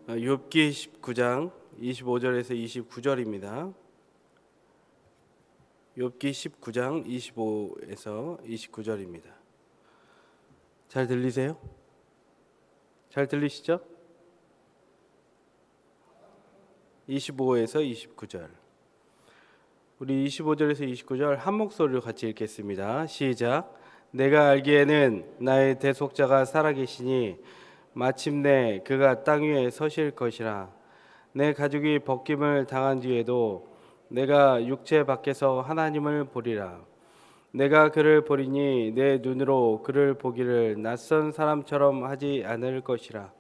욥기 19장 25절에서 29절입니다. 욥기 19장 25에서 29절입니다. 잘 들리세요? 잘 들리시죠? 25에서 29절. 우리 25절에서 29절 한 목소리로 같이 읽겠습니다. 시작. 내가 알기에는 나의 대속자가 살아계시니 마침내 그가 땅 위에 서실 것이라. 내 가죽이 벗김을 당한 뒤에도 내가 육체 밖에서 하나님을 보리라. 내가 그를 보리니 내 눈으로 그를 보기를 낯선 사람처럼 하지 않을 것이라.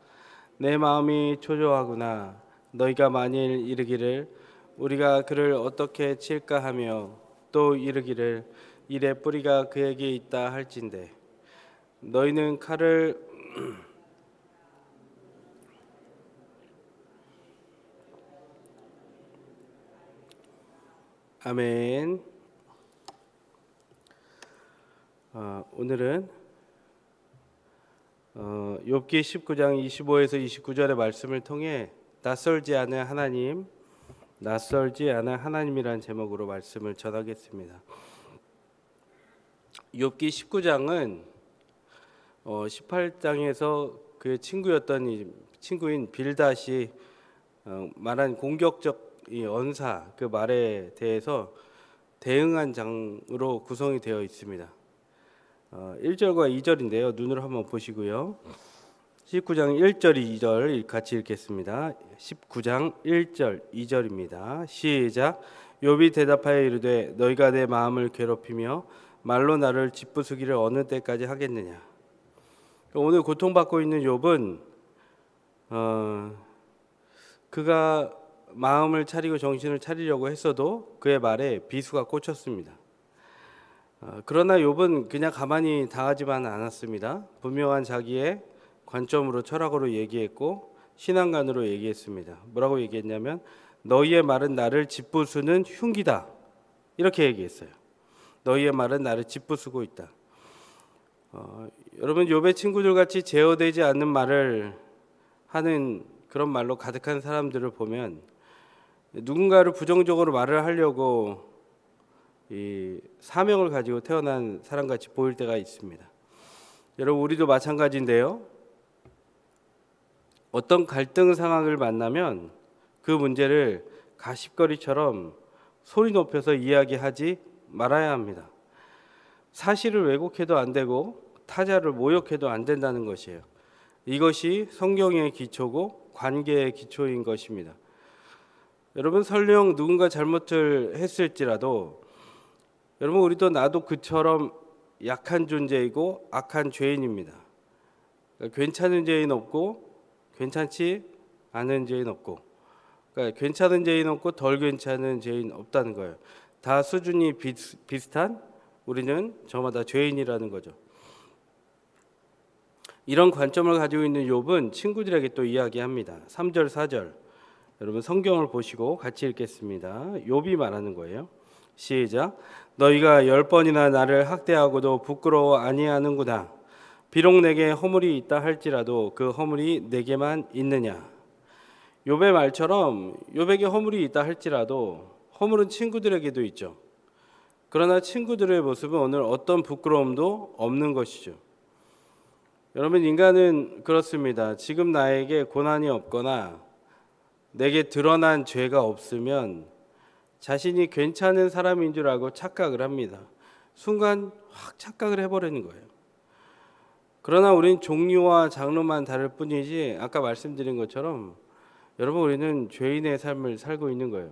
내 마음이 초조하구나. 너희가 만일 이르기를 우리가 그를 어떻게 칠까 하며 또 이르기를 이래 뿌리가 그에게 있다 할진대. 너희는 칼을 아멘. 오늘은 욥기 19장 25에서 29절의 말씀을 통해 낯설지 않은 하나님이란 제목으로 말씀을 전하겠습니다. 욥기 19장은 18장에서 그의 친구인 빌닷이 말한 공격적 이 언사 그 말에 대해서 대응한 장으로 구성이 되어 있습니다. 1절과 2절인데요. 눈으로 한번 보시고요. 19장 1절 2절 같이 읽겠습니다. 19장 1절 2절입니다. 시작. 욥이 대답하여 이르되 너희가 내 마음을 괴롭히며 말로 나를 짓부수기를 어느 때까지 하겠느냐. 오늘 고통받고 있는 욥은 그가 마음을 차리고 정신을 차리려고 했어도 그의 말에 비수가 꽂혔습니다. 그러나 욥은 그냥 가만히 당하지만 않았습니다. 분명한 자기의 관점으로 철학으로 얘기했고 신앙관으로 얘기했습니다. 뭐라고 얘기했냐면 너희의 말은 나를 짓부수는 흉기다. 이렇게 얘기했어요. 너희의 말은 나를 짓부수고 있다. 여러분 욥의 친구들 같이 제어되지 않는 말을 하는 그런 말로 가득한 사람들을 보면 누군가를 부정적으로 말을 하려고 이 사명을 가지고 태어난 사람같이 보일 때가 있습니다. 여러분 우리도 마찬가지인데요. 어떤 갈등 상황을 만나면 그 문제를 가십거리처럼 소리 높여서 이야기하지 말아야 합니다. 사실을 왜곡해도 안 되고 타자를 모욕해도 안 된다는 것이에요. 이것이 성경의 기초고 관계의 기초인 것입니다. 여러분 설령 누군가 잘못을 했을지라도 여러분 우리도 나도 그처럼 약한 존재이고 악한 죄인입니다. 그러니까 괜찮은 죄인 없고 괜찮지 않은 죄인 없고 그러니까 괜찮은 죄인 없고 덜 괜찮은 죄인 없다는 거예요. 다 수준이 비슷한 우리는 저마다 죄인이라는 거죠. 이런 관점을 가지고 있는 욥은 친구들에게 또 이야기합니다. 3절 4절 여러분 성경을 보시고 같이 읽겠습니다. 욥이 말하는 거예요. 시작. 너희가 10번이나 나를 학대하고도 부끄러워 아니하는구나. 비록 내게 허물이 있다 할지라도 그 허물이 내게만 있느냐. 욥의 말처럼 욥에게 허물이 있다 할지라도 허물은 친구들에게도 있죠. 그러나 친구들의 모습은 오늘 어떤 부끄러움도 없는 것이죠. 여러분 인간은 그렇습니다. 지금 나에게 고난이 없거나 내게 드러난 죄가 없으면 자신이 괜찮은 사람인 줄 알고 착각을 합니다. 순간 확 착각을 해버리는 거예요. 그러나 우리는 종류와 장르만 다를 뿐이지 아까 말씀드린 것처럼 여러분 우리는 죄인의 삶을 살고 있는 거예요.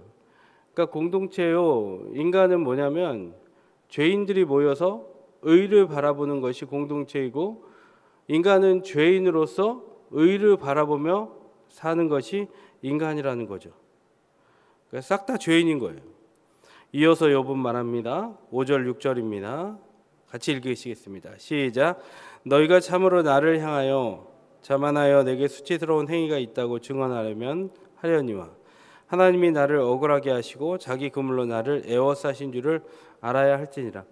그러니까 공동체요. 인간은 뭐냐면 죄인들이 모여서 의를 바라보는 것이 공동체이고 인간은 죄인으로서 의를 바라보며 사는 것이 인간이라는 거죠. 싹 다 죄인인 거예요. 이어서 욥은 말합니다. 5절 6절입니다. 같이 읽으시겠습니다. 시작. 너희가 참으로 나를 향하여 자만하여 내게 수치스러운 행위가 있다고 증언하려면 하려니와 하나님이 나를 억울하게 하시고 자기 그물로 나를 에워싸신 줄을 알아야 할지니라.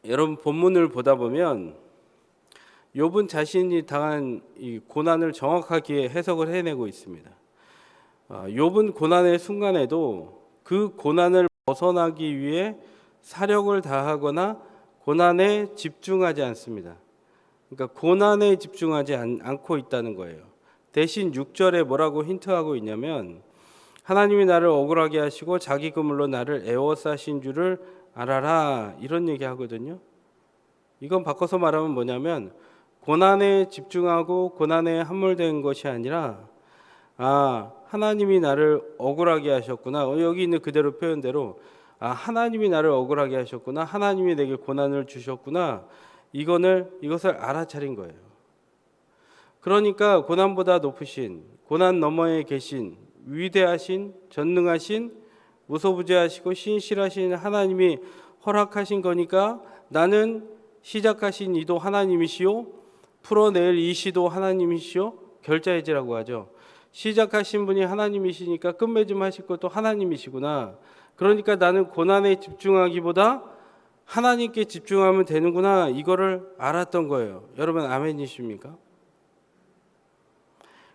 여러분 본문을 보다 보면 욥은 자신이 당한 이 고난을 정확하게 해석을 해내고 있습니다. 욥은 고난의 순간에도 그 고난을 벗어나기 위해 사력을 다하거나 고난에 집중하지 않습니다. 그러니까 고난에 집중하지 않고 있다는 거예요. 대신 6절에 뭐라고 힌트하고 있냐면 하나님이 나를 억울하게 하시고 자기 그물로 나를 에워싸신 줄을 알아라, 이런 얘기 하거든요. 이건 바꿔서 말하면 뭐냐면 고난에 집중하고 고난에 함몰된 것이 아니라 하나님이 나를 억울하게 하셨구나. 여기 있는 그대로 표현대로 하나님이 나를 억울하게 하셨구나. 하나님이 내게 고난을 주셨구나. 이것을 알아차린 거예요. 그러니까 고난보다 높으신, 고난 너머에 계신 위대하신, 전능하신, 무소부재하시고 신실하신 하나님이 허락하신 거니까 나는 시작하신 이도 하나님이시요 풀어낼 이시도 하나님이시요, 결자해지라고 하죠. 시작하신 분이 하나님이시니까 끝맺음 하실 것도 하나님이시구나. 그러니까 나는 고난에 집중하기보다 하나님께 집중하면 되는구나, 이거를 알았던 거예요. 여러분 아멘이십니까?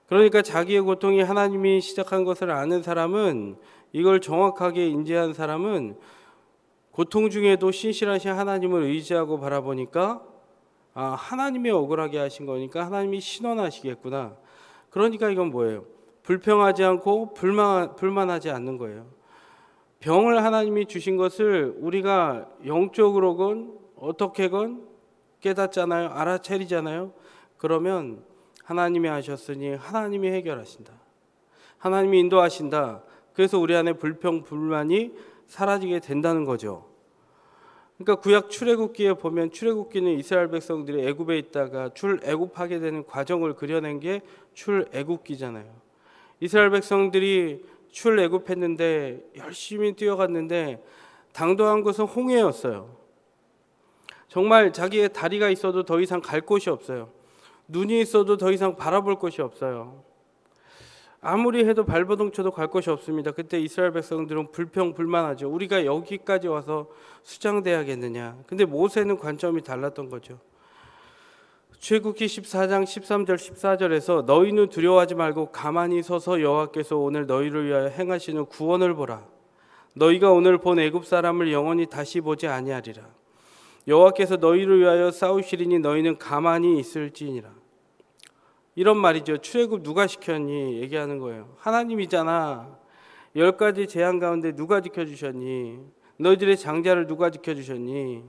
그러니까 자기의 고통이 하나님이 시작한 것을 아는 사람은, 이걸 정확하게 인지한 사람은 고통 중에도 신실하신 하나님을 의지하고 바라보니까 하나님이 억울하게 하신 거니까 하나님이 신원하시겠구나. 그러니까 이건 뭐예요? 불평하지 않고 불만하지 않는 거예요. 병을 하나님이 주신 것을 우리가 영적으로건 어떻게건 깨닫잖아요. 알아차리잖아요. 그러면 하나님이 하셨으니 하나님이 해결하신다. 하나님이 인도하신다. 그래서 우리 안에 불평, 불만이 사라지게 된다는 거죠. 그러니까 구약 출애굽기에 보면 출애굽기는 이스라엘 백성들이 애굽에 있다가 출애굽하게 되는 과정을 그려낸 게 출애굽기잖아요. 이스라엘 백성들이 출애굽했는데 열심히 뛰어갔는데 당도한 것은 홍해였어요. 정말 자기의 다리가 있어도 더 이상 갈 곳이 없어요. 눈이 있어도 더 이상 바라볼 곳이 없어요. 아무리 해도 발버둥 쳐도 갈 곳이 없습니다. 그때 이스라엘 백성들은 불평불만하죠. 우리가 여기까지 와서 수장돼야겠느냐. 근데 모세는 관점이 달랐던 거죠. 출애굽기 14장 13절 14절에서 너희는 두려워하지 말고 가만히 서서 여호와께서 오늘 너희를 위하여 행하시는 구원을 보라. 너희가 오늘 본 애굽 사람을 영원히 다시 보지 아니하리라. 여호와께서 너희를 위하여 싸우시리니 너희는 가만히 있을지니라. 이런 말이죠. 출애굽 누가 시켰니? 얘기하는 거예요. 하나님이잖아. 10가지 재앙 가운데 누가 지켜주셨니? 너희들의 장자를 누가 지켜주셨니?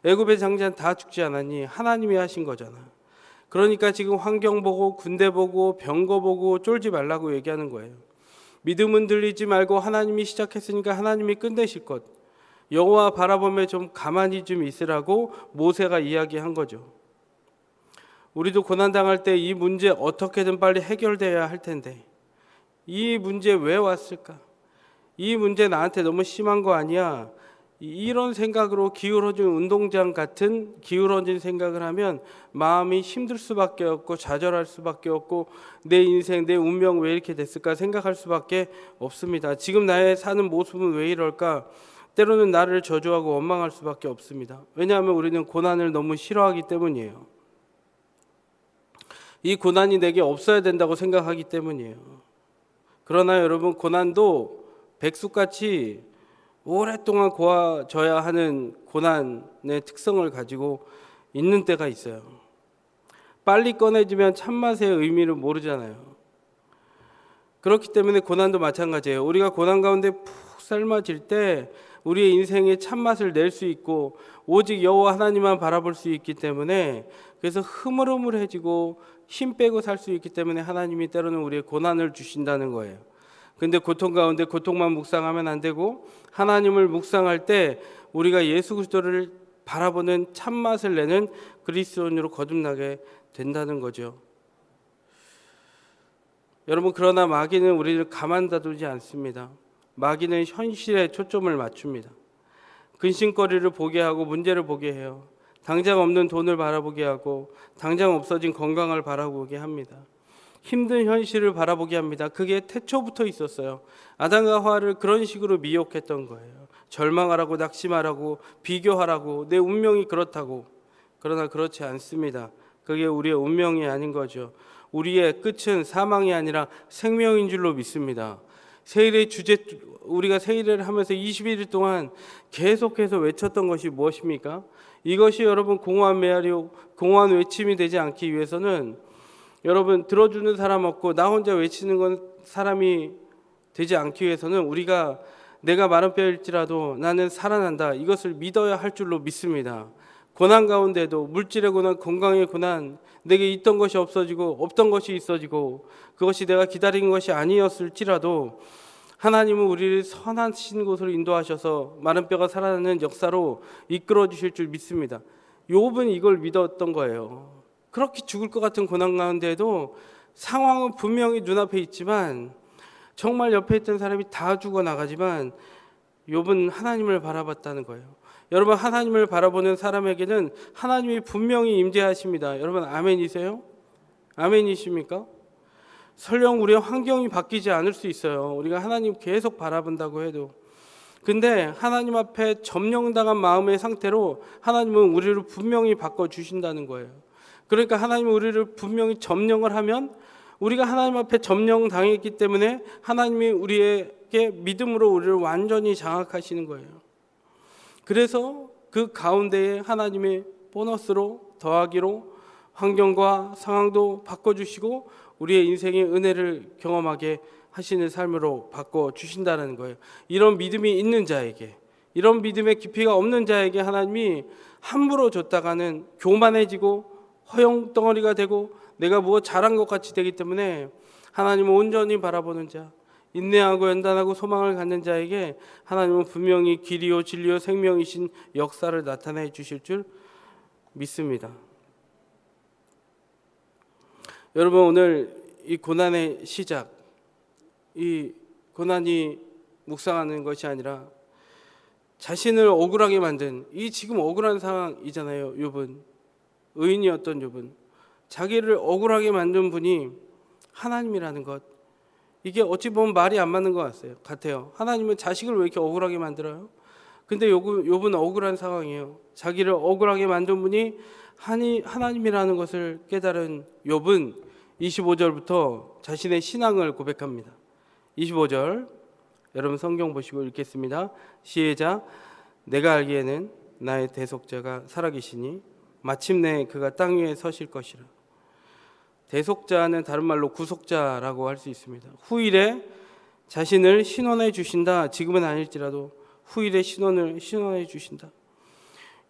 애굽의 장자는 다 죽지 않았니? 하나님이 하신 거잖아. 그러니까 지금 환경 보고 군대 보고 병거 보고 쫄지 말라고 얘기하는 거예요. 믿음은 들리지 말고 하나님이 시작했으니까 하나님이 끝내실 것. 여호와 바라보며 좀 가만히 좀 있으라고 모세가 이야기한 거죠. 우리도 고난당할 때 이 문제 어떻게든 빨리 해결돼야 할 텐데 이 문제 왜 왔을까? 이 문제 나한테 너무 심한 거 아니야? 이런 생각으로 기울어진 운동장 같은 기울어진 생각을 하면 마음이 힘들 수밖에 없고 좌절할 수밖에 없고 내 인생, 내 운명 왜 이렇게 됐을까 생각할 수밖에 없습니다. 지금 나의 사는 모습은 왜 이럴까? 때로는 나를 저주하고 원망할 수밖에 없습니다. 왜냐하면 우리는 고난을 너무 싫어하기 때문이에요. 이 고난이 내게 없어야 된다고 생각하기 때문이에요. 그러나 여러분, 고난도 백숙같이 오랫동안 고아져야 하는 고난의 특성을 가지고 있는 때가 있어요. 빨리 꺼내지면 참맛의 의미를 모르잖아요. 그렇기 때문에 고난도 마찬가지예요. 우리가 고난 가운데 푹 삶아질 때 우리의 인생의 참맛을 낼 수 있고 오직 여호와 하나님만 바라볼 수 있기 때문에, 그래서 흐물흐물해지고 힘 빼고 살 수 있기 때문에 하나님이 때로는 우리의 고난을 주신다는 거예요. 근데 고통 가운데 고통만 묵상하면 안 되고 하나님을 묵상할 때 우리가 예수 그리스도를 바라보는 참맛을 내는 그리스도인으로 거듭나게 된다는 거죠. 여러분, 그러나 마귀는 우리를 가만다두지 않습니다. 마귀는 현실에 초점을 맞춥니다. 근심거리를 보게 하고 문제를 보게 해요. 당장 없는 돈을 바라보게 하고 당장 없어진 건강을 바라보게 합니다. 힘든 현실을 바라보게 합니다. 그게 태초부터 있었어요. 아담과 하와를 그런 식으로 미혹했던 거예요. 절망하라고, 낙심하라고, 비교하라고, 내 운명이 그렇다고. 그러나 그렇지 않습니다. 그게 우리의 운명이 아닌 거죠. 우리의 끝은 사망이 아니라 생명인 줄로 믿습니다. 세일의 주제, 우리가 세일을 하면서 21일 동안 계속해서 외쳤던 것이 무엇입니까? 이것이 여러분 공허한 메아리요, 공허한 외침이 되지 않기 위해서는 여러분 들어주는 사람 없고 나 혼자 외치는 건 사람이 되지 않기 위해서는 우리가 내가 마른 뼈일지라도 나는 살아난다, 이것을 믿어야 할 줄로 믿습니다. 고난 가운데도 물질의 고난, 건강의 고난, 내게 있던 것이 없어지고 없던 것이 있어지고 그것이 내가 기다린 것이 아니었을지라도 하나님은 우리를 선하신 곳으로 인도하셔서 마른 뼈가 살아나는 역사로 이끌어 주실 줄 믿습니다. 욥은 이걸 믿었던 거예요. 그렇게 죽을 것 같은 고난 가운데도 상황은 분명히 눈앞에 있지만 정말 옆에 있던 사람이 다 죽어나가지만 욥은 하나님을 바라봤다는 거예요. 여러분, 하나님을 바라보는 사람에게는 하나님이 분명히 임재하십니다. 여러분, 아멘이세요? 아멘이십니까? 설령 우리의 환경이 바뀌지 않을 수 있어요. 우리가 하나님 계속 바라본다고 해도. 근데 하나님 앞에 점령당한 마음의 상태로 하나님은 우리를 분명히 바꿔주신다는 거예요. 그러니까 하나님은 우리를 분명히 점령을 하면 우리가 하나님 앞에 점령당했기 때문에 하나님이 우리에게 믿음으로 우리를 완전히 장악하시는 거예요. 그래서 그 가운데에 하나님의 보너스로 더하기로 환경과 상황도 바꿔주시고 우리의 인생의 은혜를 경험하게 하시는 삶으로 바꿔주신다는 거예요. 이런 믿음이 있는 자에게, 이런 믿음의 깊이가 없는 자에게 하나님이 함부로 줬다가는 교만해지고 허영덩어리가 되고 내가 무엇 잘한 것 같이 되기 때문에 하나님을 온전히 바라보는 자, 인내하고 연단하고 소망을 갖는 자에게 하나님은 분명히 길이요 진리요 생명이신 역사를 나타내 주실 줄 믿습니다. 여러분, 오늘 이 고난의 시작, 이 고난이 묵상하는 것이 아니라 자신을 억울하게 만든 이 지금 억울한 상황이잖아요. 욥은, 의인이었던 욥은 자기를 억울하게 만든 분이 하나님이라는 것, 이게 어찌 보면 말이 안 맞는 것 같아요. 하나님은 자식을 왜 이렇게 억울하게 만들어요? 근데 욥은 억울한 상황이에요. 자기를 억울하게 만든 분이 하나님이라는 것을 깨달은 욥은 25절부터 자신의 신앙을 고백합니다. 25절, 여러분 성경 보시고 읽겠습니다. 시작. 내가 알기에는 나의 대속자가 살아계시니 마침내 그가 땅 위에 서실 것이라. 대속자는 다른 말로 구속자라고 할 수 있습니다. 후일에 자신을 신원해 주신다. 지금은 아닐지라도 후일에 신원해 주신다.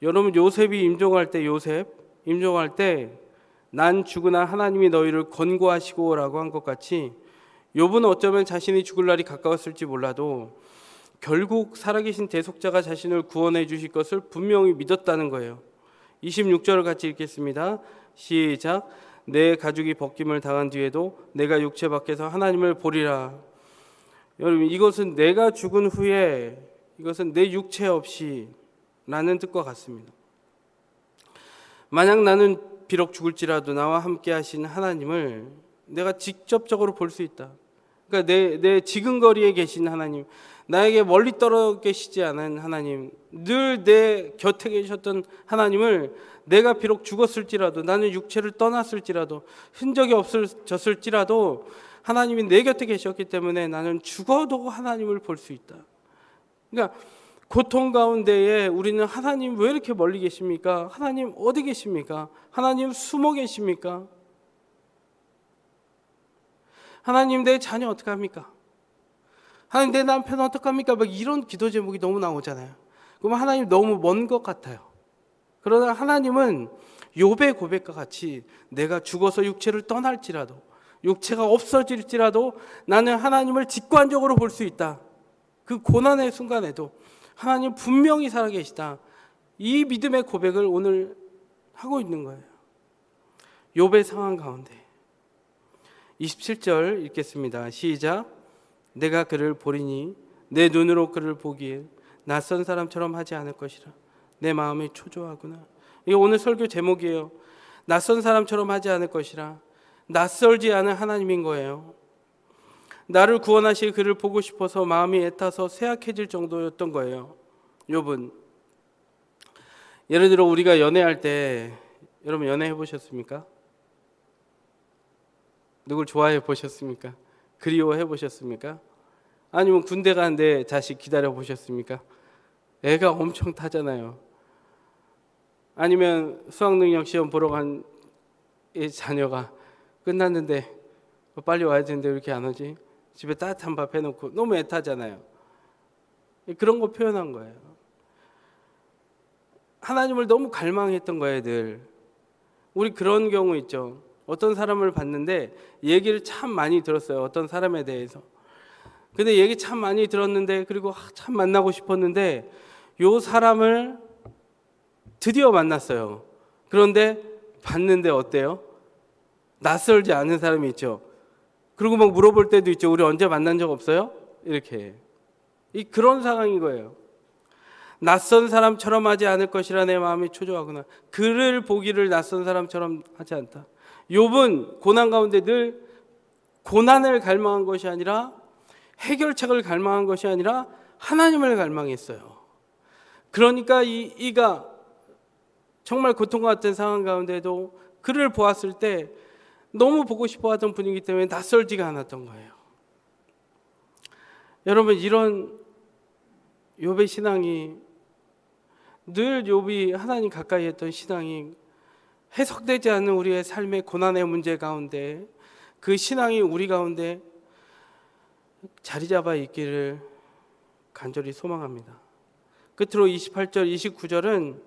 여러분, 요셉이 임종할 때 난 죽으나 하나님이 너희를 권고하시고라고 한 것 같이 욥은 어쩌면 자신이 죽을 날이 가까웠을지 몰라도 결국 살아계신 대속자가 자신을 구원해 주실 것을 분명히 믿었다는 거예요. 26절을 같이 읽겠습니다. 시작. 내 가죽이 벗김을 당한 뒤에도 내가 육체 밖에서 하나님을 보리라. 여러분, 이것은 내가 죽은 후에, 이것은 내 육체 없이 라는 뜻과 같습니다. 만약 나는 비록 죽을지라도 나와 함께 하신 하나님을 내가 직접적으로 볼 수 있다. 그러니까 내 지근거리에 계신 하나님, 나에게 멀리 떨어 계시지 않은 하나님, 늘 내 곁에 계셨던 하나님을 내가 비록 죽었을지라도, 나는 육체를 떠났을지라도, 흔적이 없어졌을지라도 하나님이 내 곁에 계셨기 때문에 나는 죽어도 하나님을 볼 수 있다. 그러니까 고통 가운데에 우리는 하나님 왜 이렇게 멀리 계십니까? 하나님 어디 계십니까? 하나님 숨어 계십니까? 하나님 내 자녀 어떡합니까? 하나님 내 남편 어떡합니까? 막 이런 기도 제목이 너무 나오잖아요. 그럼 하나님 너무 먼 것 같아요. 그러나 하나님은 욥의 고백과 같이 내가 죽어서 육체를 떠날지라도, 육체가 없어질지라도 나는 하나님을 직관적으로 볼 수 있다. 그 고난의 순간에도 하나님 분명히 살아계시다. 이 믿음의 고백을 오늘 하고 있는 거예요. 욥의 상황 가운데 27절 읽겠습니다. 시작. 내가 그를 보리니 내 눈으로 그를 보기에 낯선 사람처럼 하지 않을 것이라. 내 마음이 초조하구나. 이게 오늘 설교 제목이에요. 낯선 사람처럼 하지 않을 것이라. 낯설지 않은 하나님인 거예요. 나를 구원하실 그를 보고 싶어서 마음이 애타서 쇠약해질 정도였던 거예요. 욥은. 예를 들어 우리가 연애할 때 여러분 연애해 보셨습니까? 누굴 좋아해 보셨습니까? 그리워해 보셨습니까? 아니면 군대 가는데 자식 기다려 보셨습니까? 애가 엄청 타잖아요. 아니면 수학능력 시험 보러 간 이 자녀가 끝났는데 빨리 와야 되는데 왜 이렇게 안 오지? 집에 따뜻한 밥 해놓고 너무 애타잖아요. 그런 거 표현한 거예요. 하나님을 너무 갈망했던 거예요, 늘. 우리 그런 경우 있죠. 어떤 사람을 봤는데 얘기를 참 많이 들었어요. 어떤 사람에 대해서. 근데 얘기 참 많이 들었는데 그리고 참 만나고 싶었는데 요 사람을 드디어 만났어요. 그런데 봤는데 어때요? 낯설지 않은 사람이 있죠. 그리고 막 물어볼 때도 있죠. 우리 언제 만난 적 없어요? 이렇게. 그런 상황인 거예요. 낯선 사람처럼 하지 않을 것이라 내 마음이 초조하구나. 그를 보기를 낯선 사람처럼 하지 않다. 욥은 고난 가운데 늘 고난을 갈망한 것이 아니라 해결책을 갈망한 것이 아니라 하나님을 갈망했어요. 그러니까 이가 정말 고통과 같은 상황 가운데도 그를 보았을 때 너무 보고 싶어 하던 분이기 때문에 낯설지가 않았던 거예요. 여러분, 이런 욥의 신앙이 늘 욥이 하나님 가까이 했던 신앙이 해석되지 않는 우리의 삶의 고난의 문제 가운데 그 신앙이 우리 가운데 자리 잡아 있기를 간절히 소망합니다. 끝으로 28절, 29절은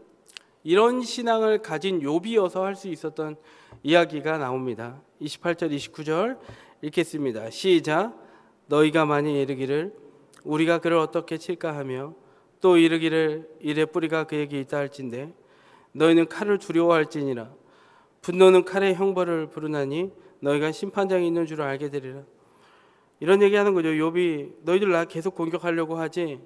이런 신앙을 가진 욥이어서 할 수 있었던 이야기가 나옵니다. 28절, 29절 읽겠습니다. 시작. 너희가 만일 이르기를 우리가 그를 어떻게 칠까 하며 또 이르기를 이래 뿌리가 그에게 있다 할진대 너희는 칼을 두려워할지니라. 분노는 칼의 형벌을 부르나니 너희가 심판장이 있는 줄 알게 되리라. 이런 얘기하는 거죠. 욥이 너희들 나 계속 공격하려고 하지.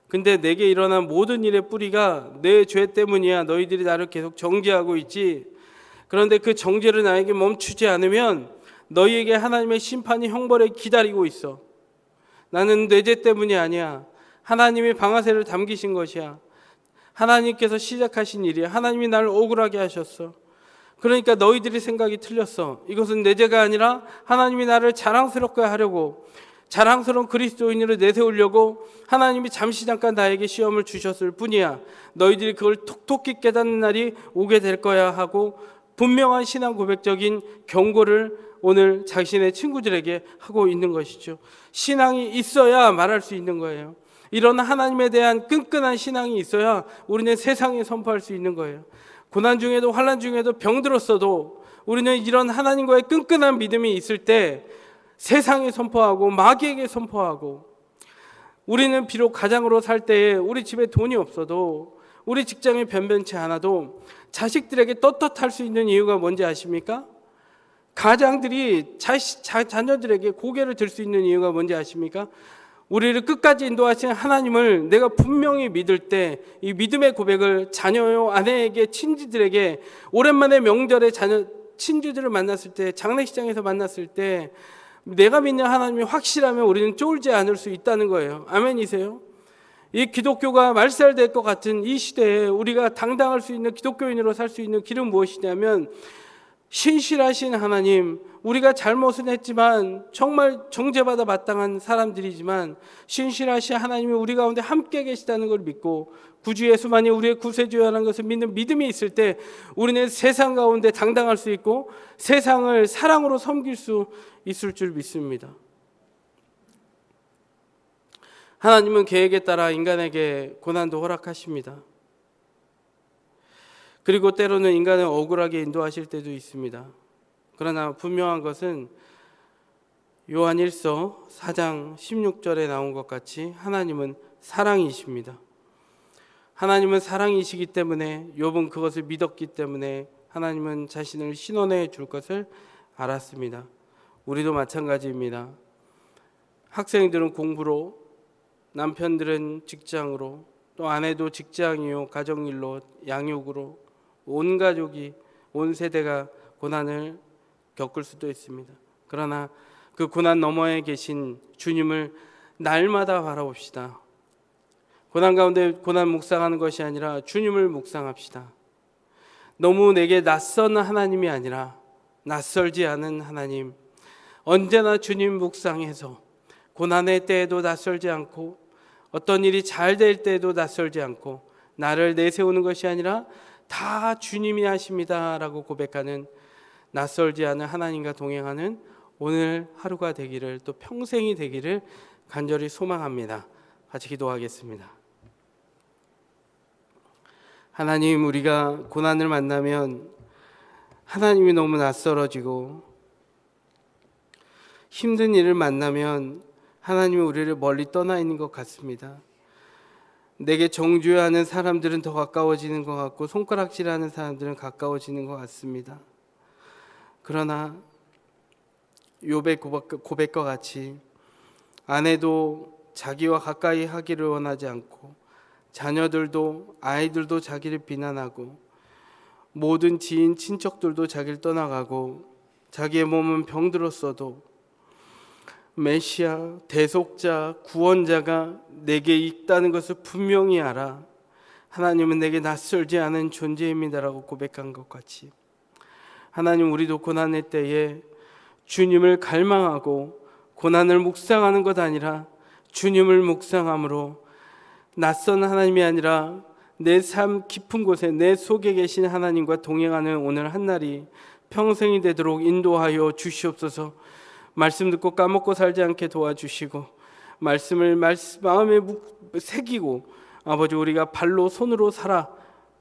근데 내게 일어난 모든 일의 뿌리가 내 죄 때문이야. 너희들이 나를 계속 정죄하고 있지. 그런데 그 정죄를 나에게 멈추지 않으면 너희에게 하나님의 심판이 형벌에 기다리고 있어. 나는 내 죄 때문이 아니야. 하나님이 방아쇠를 당기신 것이야. 하나님께서 시작하신 일이야. 하나님이 나를 억울하게 하셨어. 그러니까 너희들이 생각이 틀렸어. 이것은 내 죄가 아니라 하나님이 나를 자랑스럽게 하려고, 자랑스러운 그리스도인으로 내세우려고 하나님이 잠시 잠깐 나에게 시험을 주셨을 뿐이야. 너희들이 그걸 톡톡히 깨닫는 날이 오게 될 거야 하고 분명한 신앙 고백적인 경고를 오늘 자신의 친구들에게 하고 있는 것이죠. 신앙이 있어야 말할 수 있는 거예요. 이런 하나님에 대한 끈끈한 신앙이 있어야 우리는 세상에 선포할 수 있는 거예요. 고난 중에도 환난 중에도 병들었어도 우리는 이런 하나님과의 끈끈한 믿음이 있을 때 세상에 선포하고 마귀에게 선포하고, 우리는 비록 가장으로 살 때에 우리 집에 돈이 없어도 우리 직장이 변변치 않아도 자식들에게 떳떳할 수 있는 이유가 뭔지 아십니까? 가장들이 자녀들에게 고개를 들 수 있는 이유가 뭔지 아십니까? 우리를 끝까지 인도하신 하나님을 내가 분명히 믿을 때 이 믿음의 고백을 자녀요, 아내에게, 친지들에게 오랜만에 명절에 친지들을 만났을 때, 장례식장에서 만났을 때 내가 믿는 하나님이 확실하면 우리는 쫄지 않을 수 있다는 거예요. 아멘이세요? 이 기독교가 말살될 것 같은 이 시대에 우리가 당당할 수 있는 기독교인으로 살 수 있는 길은 무엇이냐면 신실하신 하나님, 우리가 잘못은 했지만 정말 정죄받아 마땅한 사람들이지만 신실하신 하나님이 우리 가운데 함께 계시다는 걸 믿고 구주 예수만이 우리의 구세주라는 것을 믿는 믿음이 있을 때 우리는 세상 가운데 당당할 수 있고 세상을 사랑으로 섬길 수 있을 줄 믿습니다. 하나님은 계획에 따라 인간에게 고난도 허락하십니다. 그리고 때로는 인간을 억울하게 인도하실 때도 있습니다. 그러나 분명한 것은 요한 1서 4장 16절에 나온 것 같이 하나님은 사랑이십니다. 하나님은 사랑이시기 때문에, 욥은 그것을 믿었기 때문에 하나님은 자신을 신원해 줄 것을 알았습니다. 우리도 마찬가지입니다. 학생들은 공부로, 남편들은 직장으로, 또 아내도 직장이요, 가정일로, 양육으로 온 가족이, 온 세대가 고난을 겪을 수도 있습니다. 그러나 그 고난 너머에 계신 주님을 날마다 바라봅시다. 고난 가운데 고난 묵상하는 것이 아니라 주님을 묵상합시다. 너무 내게 낯선 하나님이 아니라 낯설지 않은 하나님, 언제나 주님 묵상해서 고난의 때에도 낯설지 않고 어떤 일이 잘 될 때에도 낯설지 않고 나를 내세우는 것이 아니라 다 주님이 하십니다라고 고백하는 낯설지 않은 하나님과 동행하는 오늘 하루가 되기를, 또 평생이 되기를 간절히 소망합니다. 같이 기도하겠습니다. 하나님, 우리가 고난을 만나면 하나님이 너무 낯설어지고 힘든 일을 만나면 하나님이 우리를 멀리 떠나 있는 것 같습니다. 내게 정죄하는 사람들은 더 가까워지는 것 같고 손가락질하는 사람들은 가까워지는 것 같습니다. 그러나 욥의 고백과 같이 아내도 자기와 가까이 하기를 원하지 않고 자녀들도 아이들도 자기를 비난하고 모든 지인 친척들도 자기를 떠나가고 자기의 몸은 병들었어도 메시아 대속자 구원자가 내게 있다는 것을 분명히 알아 하나님은 내게 낯설지 않은 존재입니다라고 고백한 것 같이 하나님, 우리도 고난의 때에 주님을 갈망하고 고난을 묵상하는 것 아니라 주님을 묵상함으로 낯선 하나님이 아니라 내 삶 깊은 곳에 내 속에 계신 하나님과 동행하는 오늘 한날이 평생이 되도록 인도하여 주시옵소서. 말씀 듣고 까먹고 살지 않게 도와주시고 말씀을 마음에 새기고 아버지 우리가 발로 손으로 살아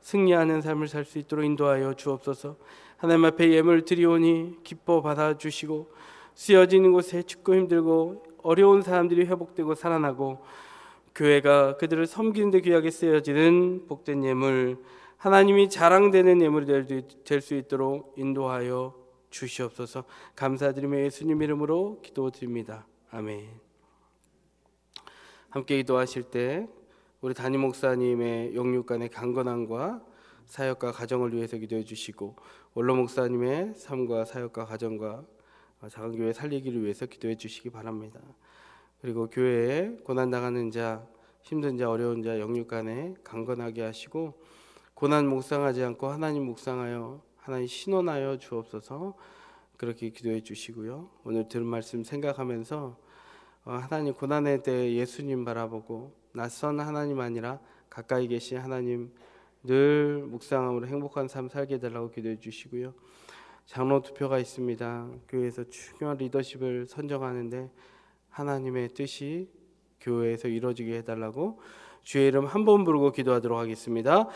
승리하는 삶을 살 수 있도록 인도하여 주옵소서. 하나님 앞에 예물 드리오니 기뻐 받아주시고 쓰여지는 곳에 춥고 힘들고 어려운 사람들이 회복되고 살아나고 교회가 그들을 섬기는 데 귀하게 쓰여지는 복된 예물, 하나님이 자랑되는 예물이 될 수 있도록 인도하여 주시옵소서. 감사드리며 예수님 이름으로 기도드립니다. 아멘. 함께 기도하실 때 우리 담임 목사님의 영육간의 강건함과 사역과 가정을 위해서 기도해 주시고 원로 목사님의 삶과 사역과 가정과 작은 교회 살리기를 위해서 기도해 주시기 바랍니다. 그리고 교회에 고난당하는 자, 힘든 자, 어려운 자 영육간에 강건하게 하시고 고난 묵상하지 않고 하나님 묵상하여 하나님 신원하여 주옵소서. 그렇게 기도해 주시고요. 오늘 들은 말씀 생각하면서 하나님 고난의 때 예수님 바라보고 낯선 하나님 아니라 가까이 계신 하나님 늘 묵상함으로 행복한 삶 살게 해달라고 기도해 주시고요. 장로 투표가 있습니다. 교회에서 중요한 리더십을 선정하는데 하나님의 뜻이 교회에서 이루어지게 해달라고 주의 이름 한 번 부르고 기도하도록 하겠습니다.